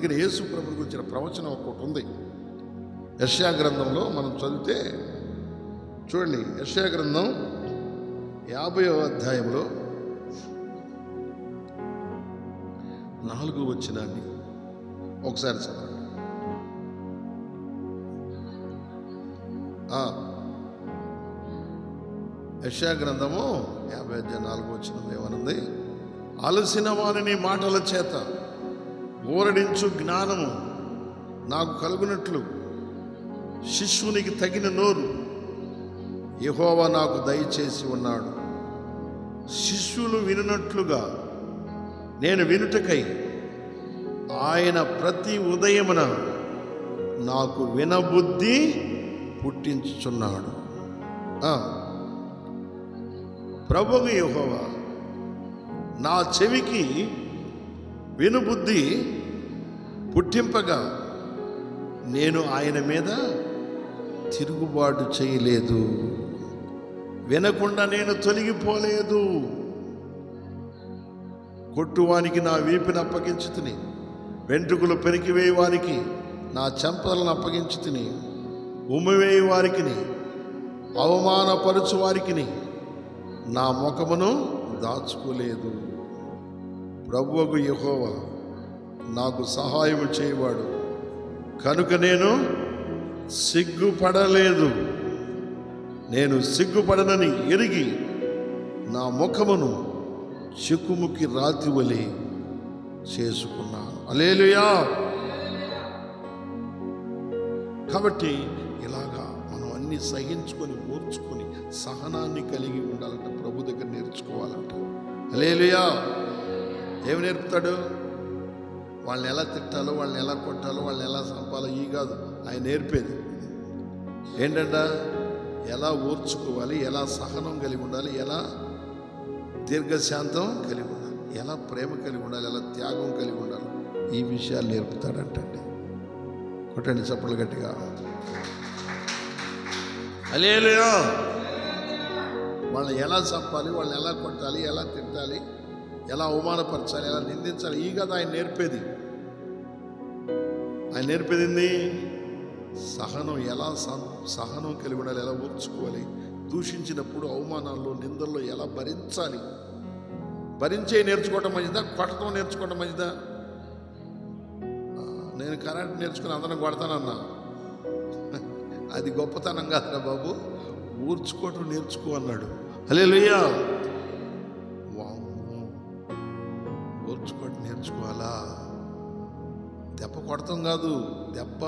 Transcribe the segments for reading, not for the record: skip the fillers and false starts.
అందుకని యేసు ప్రభువు గురించిన ప్రవచనం ఒకటి ఉంది యెషయా గ్రంథంలో. మనం చదివితే చూడండి, యెషయా గ్రంథం 50వ అధ్యాయంలో 4వ వచనాన్ని ఒకసారి చదవండి. యెషయా గ్రంథము 50వ అధ్యాయం 4వ వచనం ఏమనుంది? అలసిన వారిని మాటల చేత ఊరడించు జ్ఞానము నాకు కలుగునట్లు శిష్యునికి తగిన నోరు యెహోవా నాకు దయచేసి ఉన్నాడు. శిష్యులు వినున్నట్లుగా నేను వినుటకై ఆయన ప్రతి ఉదయమున నాకు వినబుద్ధి పుట్టించుచున్నాడు. ప్రభువు యెహోవా నా చెవికి వినుబుద్ధి పుట్టింపగా నేను ఆయన మీద తిరుగుబాటు చేయలేదు, వినకుండా నేను తొలగిపోలేదు. కొట్టువానికి నా వీపుని అప్పగించుతిని, వెంట్రుకలు పెరికివేయవానికి నా చెంపలను అప్పగించుతిని, ఉమ్మివేయి వారికి అవమానపరచు వారికి నా ముఖమును దాచుకోలేదు. ప్రభువుకు యెహోవా నాకు సహాయం చేయవాడు కనుక నేను సిగ్గుపడలేదు. నేను సిగ్గుపడనని ఎరిగి నా ముఖమును చెక్కుముకి రాతి వలె చేసుకున్నాను. హల్లెలూయా. కాబట్టి ఇలాగా మనం అన్ని సహించుకొని ఓర్చుకొని సహనాన్ని కలిగి ఉండాలంట. ప్రభు దగ్గర నేర్చుకోవాలంట. హల్లెలూయా. ఏమి నేర్పుతాడు? వాళ్ళని ఎలా తిట్టాలో, వాళ్ళని ఎలా కొట్టాలో, వాళ్ళని ఎలా చంపాలో ఈ కాదు ఆయన నేర్పేది. ఏంటంట? ఎలా ఓర్చుకోవాలి, ఎలా సహనం కలిగి ఉండాలి, ఎలా దీర్ఘశాంతం కలిగి ఉండాలి, ఎలా ప్రేమ కలిగి ఉండాలి, ఎలా త్యాగం కలిగి ఉండాలి, ఈ విషయాలు నేర్పుతాడంటండి. కొట్టండి చప్పట్లు గట్టిగా. హల్లెలూయా. వాళ్ళని ఎలా చంపాలి, వాళ్ళని ఎలా కొట్టాలి, ఎలా తిట్టాలి, ఎలా అవమానపరచాలి, ఎలా నిందించాలి, ఈ కదా ఆయన నేర్పేది. ఆయన నేర్పేది సహనం, ఎలా సహనం కలిగి ఉండాలి, ఎలా ఓర్చుకోవాలి, దూషించినప్పుడు అవమానాల్లో నిందల్లో ఎలా భరించాలి. భరించే నేర్చుకోవటం మంచిదా, కొట్టడం నేర్చుకోవటం మంచిదా? నేను కరెంట్ నేర్చుకుని అందరం కొడతానన్నా, అది గొప్పతనం కాదురా బాబు. ఓర్చుకోవటం నేర్చుకో అన్నాడు. హల్లెలూయా. ఓర్చుకోవటం నేర్చుకోవాలా? దెబ్బ కొడతాం కాదు, దెబ్బ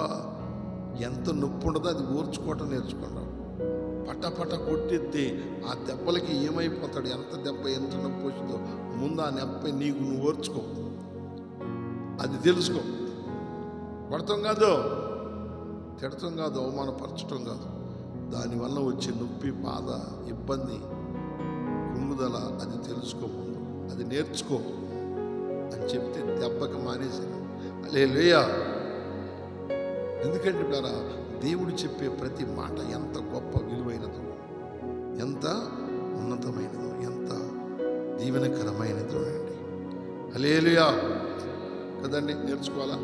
ఎంత నొప్పి ఉండదో అది ఓర్చుకోవటం నేర్చుకున్నాం. పట్ట కొట్టిద్ది ఆ దెబ్బలకి ఏమైపోతాడు, ఎంత దెబ్బ ఎంత నొప్పి వచ్చిందో ముందు ఆ నొప్పి నువ్వు ఓర్చుకో, అది తెలుసుకో. కొడతాం కాదు, తిడతాం కాదు, అవమానపరచటం కాదు, దానివల్ల వచ్చే నొప్పి, బాధ, ఇబ్బంది, కుంగుదల అది తెలుసుకో ముందు, అది నేర్చుకో అని చెప్తే దెబ్బకి మానేసాను. హల్లెలూయా. ఎందుకంటే ద్వారా దేవుడు చెప్పే ప్రతి మాట ఎంత గొప్ప విలువైనదో, ఎంత ఉన్నతమైనదో, ఎంత దీవెనకరమైనదో అండి. హల్లెలూయా కదండి. నేర్చుకోవాలా?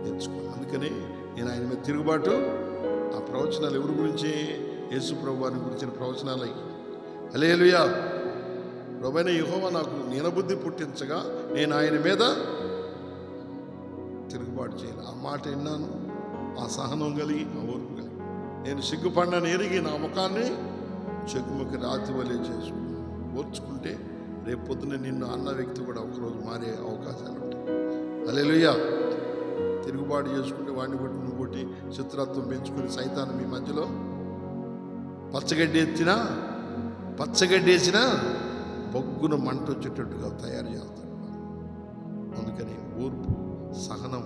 నేర్చుకోవాలి. అందుకని నేను ఆయన మీద తిరుగుబాటు, ఆ ప్రవచనాలు ఎవరి గురించి? యేసు ప్రభు వారిని గురించిన ప్రవచనాలు. హల్లెలూయా. ప్రభువైన యెహోవా నాకు నినబుద్ధి పుట్టించగా నేను ఆయన మీద తిరుగుబాటు చేయాలి. ఆ మాట విన్నాను, ఆ సహనం కలిగి, ఆ ఓర్పు కలిగి నేను సిగ్గుపడినని ఎరిగి నా ముఖాన్ని చెక్కుముకి రాతి వలె చేసుకున్నాను. ఓర్చుకుంటే రేపు పొద్దున నిన్ను అన్న వ్యక్తి కూడా ఒకరోజు మారే అవకాశాలు ఉంటాయి. హల్లెలూయా. తిరుగుబాటు చేసుకుంటే వాడిని కొట్టి నువ్వు కొట్టి శత్రుత్వం పెంచుకుని సైతాన్ని మీ మధ్యలో పచ్చగడ్డి వేసినా బొగ్గున మంట వచ్చేటట్టుగా తయారు చేస్తాడు. అందుకని ఓర్పు, సహనం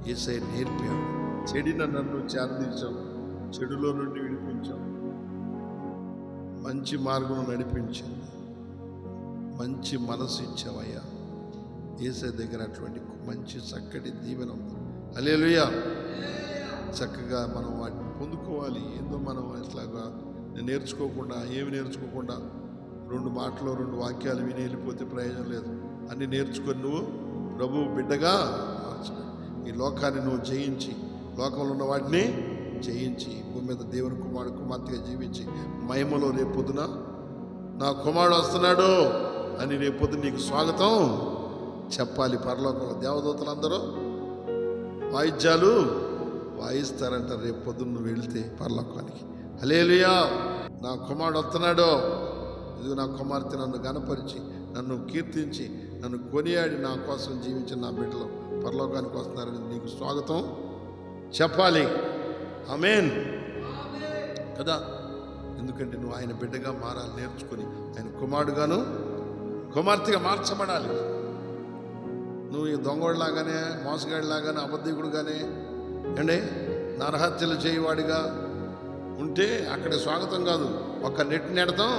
యేసయ్య నేర్పాడు. చెడిన నన్ను చేరదీశావు, చెడులో నుండి విడిపించావు, మంచి మార్గం నడిపించావు, మంచి మనసు ఇచ్చావయ్యా. యేసయ్య దగ్గర అటువంటి మంచి చక్కటి దీవెన ఉంది. హల్లెలూయా. చక్కగా మనం వాటిని పొందుకోవాలి. ఏందో మనం ఇట్లాగా నేర్చుకోకుండా, ఏమి నేర్చుకోకుండా 2 మాటలు 2 వాక్యాలు విని వెళ్ళిపోతే ప్రయోజనం లేదు. అన్ని నేర్చుకొని నువ్వు ప్రభు బిడ్డగా మార్చు. ఈ లోకాన్ని నువ్వు జయించి, లోకంలో ఉన్న వాటిని జయించి భూమి మీద దేవుని కుమార్తెగా జీవించి మహిమలో రేపొద్దున నా కుమారుడు వస్తున్నాడు అని రేపొద్దు నీకు స్వాగతం చెప్పాలి. పరలోకంలో దేవదూతలందరూ వాయిద్యాలు వాయిస్తారంట రేపు పొద్దున్న నువ్వు వెళితే పరలోకానికి. హల్లెలూయా, నా కుమారుడు వస్తున్నాడు, ఇది నా కుమార్తె నన్ను గణపరిచి, నన్ను కీర్తించి, నన్ను కొనియాడి నా కోసం జీవించిన నా బిడ్డలు పరలోకానికి వస్తున్నారని నీకు స్వాగతం చెప్పాలి. ఆమేన్ కదా. ఎందుకంటే నువ్వు ఆయన బిడ్డగా మారాలి, నేర్చుకుని ఆయన కుమారుడుగాను కుమార్తెగా మార్చబడాలి. నువ్వు ఈ దొంగోడిలాగానే, మోసగాడిలాగానే, అబద్ధికుడుగానే అండి నరహత్యలు చేయవాడిగా ఉంటే అక్కడ స్వాగతం కాదు, ఒక్క నెడతాం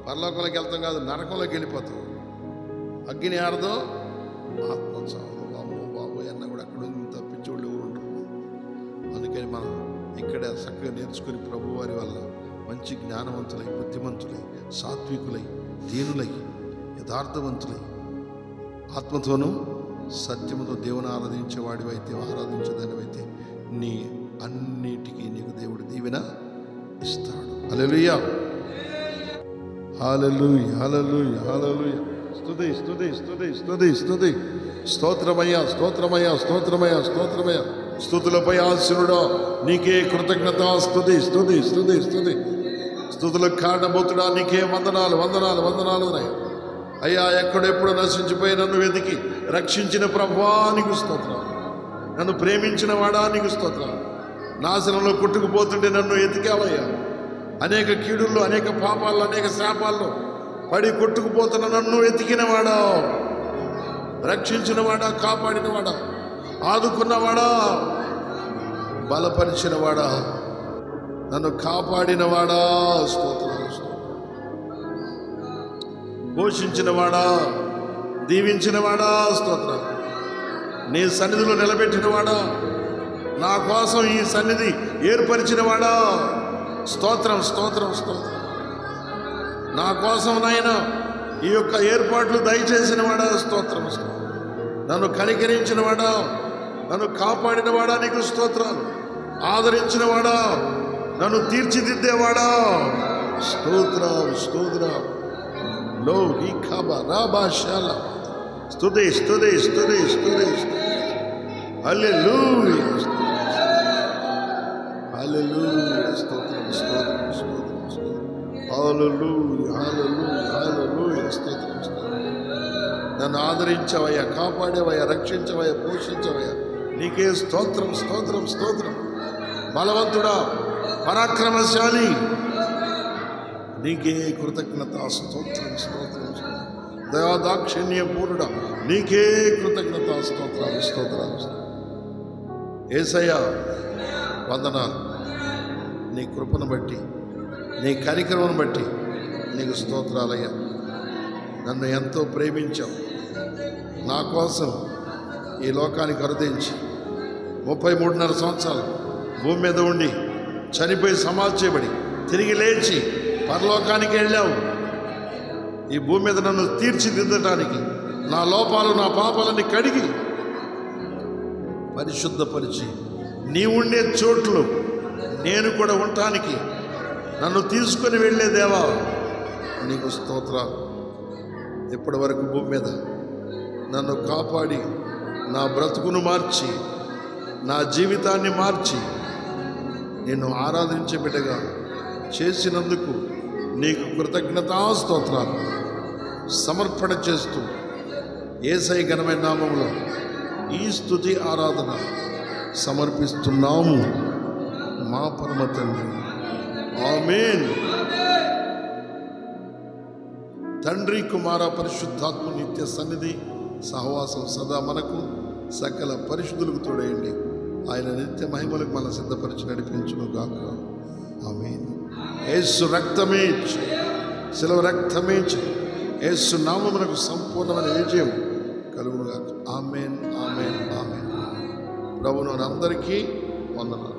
పరలోకంలోకి వెళ్తాం కాదు, నరకంలోకి వెళ్ళిపోతాం. అగ్ని ఆడదో ఆత్మ చావదు. బాబు అన్న కూడా అక్కడ తప్పించేవాళ్ళు ఎవరు ఉంటారు. అందుకని మనం ఇక్కడ చక్కగా నేర్చుకుని ప్రభు వారి వల్ల మంచి జ్ఞానవంతులై, బుద్ధిమంతులై, సాత్వికులై, దీనులై, యథార్థవంతులై, ఆత్మతోనూ సత్యముతో దేవుని ఆరాధించేవాడివైతే, ఆరాధించేదానివైతే నీ అన్నిటికీ నీకు దేవుడు దీవెన ఇస్తాడు. హల్లెలూయా, హల్లెలూయా, హల్లెలూయా, హల్లెలూయా. స్తుతి స్తుతి స్తుతి స్తుతి స్తుతి. స్తోత్రమయ్యా, స్తోత్రమయ్యా, స్తోత్రమయ్యా, స్తోత్రమయ్యా. స్తుతులపై ఆశీనుడా నీకే కృతజ్ఞత. స్తుతి స్తుతి స్తుతి స్తుతి. స్తుతులకు కారణభూతుడా నీకే వందనాలు వందనాలు వందనాలు. అయ్యా, ఎక్కడెప్పుడు నశించిపోయి నన్ను వెతికి రక్షించిన ప్రభువా నీకు స్తోత్రాలు. నన్ను ప్రేమించిన వాడా నీకు స్తోత్రాలు. నాశనంలో కొట్టుకుపోతుంటే నన్ను ఎతికావయ్యా. అనేక కీడుల్లో, అనేక పాపాల్లో, అనేక శాపాల్లో పడి కొట్టుకుపోతున్న నన్ను ఎతికినవాడా, రక్షించినవాడా, కాపాడినవాడా, ఆదుకున్నవాడా, బలపరిచినవాడా, నన్ను కాపాడినవాడా స్తోత్రాలు. పోషించినవాడా, దీవించినవాడా స్తోత్రాలు. నీ సన్నిధిలో నిలబెట్టినవాడా, నా కోసం ఈ సన్నిధి ఏర్పరిచినవాడా స్తోత్రం స్తోత్రం స్తోత్రం. నా కోసం నాయనా ఈ యొక్క ఏర్పాట్లు దయచేసిన వాడా స్తోత్రం. నన్ను కనికరించిన వాడా, నన్ను కాపాడిన వాడా నీకు స్తోత్రాలు. ఆదరించిన వాడా, నన్ను తీర్చిదిద్దేవాడా స్తోత్రాలు స్తోత్రాలు. లో ఈ ఖాబా రాబాశాల స్తుతి స్తుతి స్తుతి స్తుతి. హల్లెలూయా, హల్లెలూయా, స్తోత్రం స్తోత్రం స్తోత్రం స్తోత్రం. హల్లెలూయా, హల్లెలూయా, హల్లెలూయా, స్తోత్రం స్తోత్రం. నన్ను ఆదరించవయ్యా, కాపాడేవయ్యా, రక్షించవయ్యా, పోషించవయ్యా నీకే స్తోత్రం స్తోత్రం స్తోత్రం. బలవంతుడా, పరాక్రమశాలి నీకే కృతజ్ఞత స్తోత్రం స్తోత్రం స్తోత్రం. దయాదాక్షిణ్య పూర్ణుడా నీకే కృతజ్ఞత స్తోత్రాలు స్తోత్రాలు. యేసయ్యా వందనాలు. నీ కృపను బట్టి, నీ కనికరమును బట్టి నీకు స్తోత్రాలయ్యా. నన్ను ఎంతో ప్రేమించావు, నా కోసం ఈ లోకానికి అరుదించి 33.5 సంవత్సరాలు భూమి మీద ఉండి చనిపోయి సమాధి చేయబడి తిరిగి లేచి పరలోకానికి వెళ్ళావు. ఈ భూమి మీద నన్ను తీర్చిదిద్దటానికి, నా లోపాలు, నా పాపాలన్నీ కడిగి పరిశుద్ధపరిచి నీ ఉండే చోట్లు నేను కూడా ఉండటానికి నన్ను తీసుకొని వెళ్ళే దేవా నీకు స్తోత్రాలు. ఇప్పటి వరకు భూమి మీద నన్ను కాపాడి నా బ్రతుకును మార్చి, నా జీవితాన్ని మార్చి నిన్ను ఆరాధించే బిడ్డగా చేసినందుకు నీకు కృతజ్ఞతాస్తోత్రాలు సమర్పణ చేస్తూ యేసయ్య ఘనమైన నామములో ఈ స్తుతి ఆరాధన సమర్పిస్తున్నాము మా పరమ తండ్రి. ఆమేన్. తండ్రి, కుమార, పరిశుద్ధాత్మ నిత్య సన్నిధి సహవాసం సదా మనకు సకల పరిశుద్ధులకు తోడేయండి. ఆయన నిత్య మహిమలకు మన సిద్ధపరిచి నడిపించును గాక. ఆమేన్. యేసు రక్తమే, శిలువ రక్తమే, యేసు నామమునకు సంపూర్ణమైన విజయం కలుగును గాక. ఆమేన్ ఆమేన్ ఆమేన్. ప్రభువును అందరికీ వందనాలు.